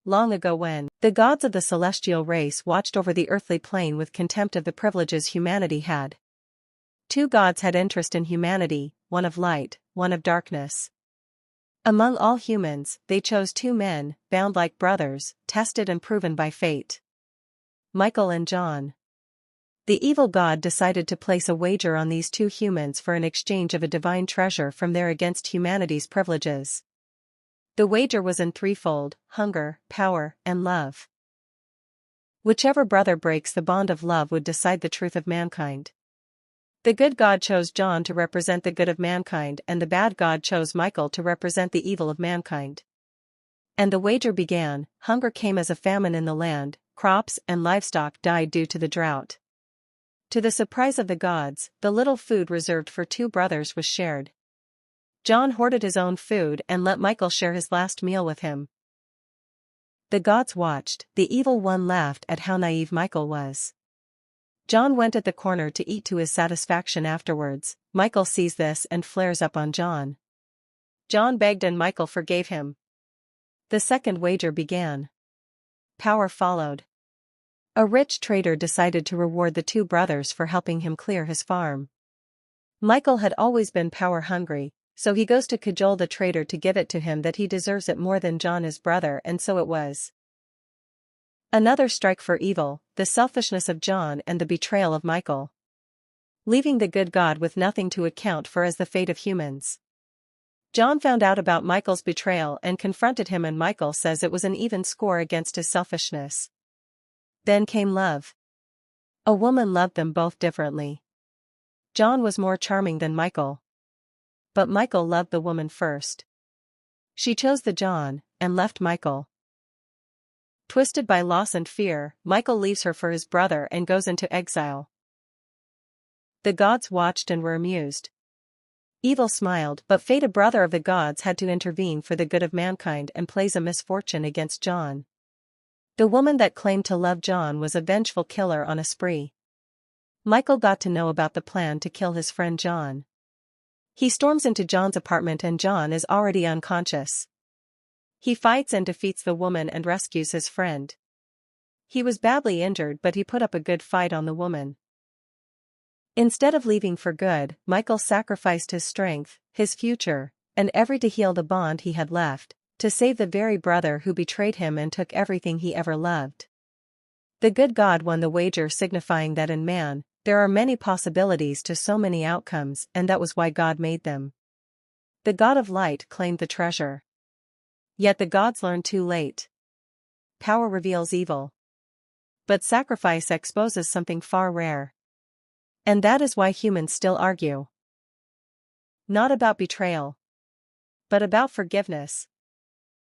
long ago when the gods of the celestial race watched over the earthly plane with contempt of the privileges humanity had. Two gods had interest in humanity, one of light, one of darkness. Among all humans, they chose two men, bound like brothers, tested and proven by fate. Michael and John. The evil god decided to place a wager on these two humans for an exchange of a divine treasure from their against humanity's privileges. The wager was in threefold: hunger, power, and love. Whichever brother breaks the bond of love would decide the truth of mankind. The good God chose John to represent the good of mankind, and the bad God chose Michael to represent the evil of mankind. And the wager began. Hunger came as a famine in the land, crops and livestock died due to the drought. To the surprise of the gods, the little food reserved for two brothers was shared. John hoarded his own food and let Michael share his last meal with him. The gods watched. The evil one laughed at how naive Michael was. John went at the corner to eat to his satisfaction afterwards. Michael sees this and flares up on John. John begged and Michael forgave him. The second wager began. Power followed. A rich trader decided to reward the two brothers for helping him clear his farm. Michael had always been power-hungry, so he goes to cajole the trader to give it to him that he deserves it more than John his brother, and so it was. Another strike for evil, the selfishness of John and the betrayal of Michael. Leaving the good God with nothing to account for as the fate of humans. John found out about Michael's betrayal and confronted him, and Michael says it was an even score against his selfishness. Then came love. A woman loved them both differently. John was more charming than Michael. But Michael loved the woman first. She chose the John, and left Michael. Twisted by loss and fear, Michael leaves her for his brother and goes into exile. The gods watched and were amused. Evil smiled, but fate, a brother of the gods, had to intervene for the good of mankind and plays a misfortune against John. The woman that claimed to love John was a vengeful killer on a spree. Michael got to know about the plan to kill his friend John. He storms into John's apartment and John is already unconscious. He fights and defeats the woman and rescues his friend. He was badly injured, but he put up a good fight on the woman. Instead of leaving for good, Michael sacrificed his strength, his future, and every to heal the bond he had left, to save the very brother who betrayed him and took everything he ever loved. The good God won the wager, signifying that in man, there are many possibilities to so many outcomes, and that was why God made them. The God of light claimed the treasure. Yet the gods learned too late. Power reveals evil. But sacrifice exposes something far rare. And that is why humans still argue. Not about betrayal, but about forgiveness.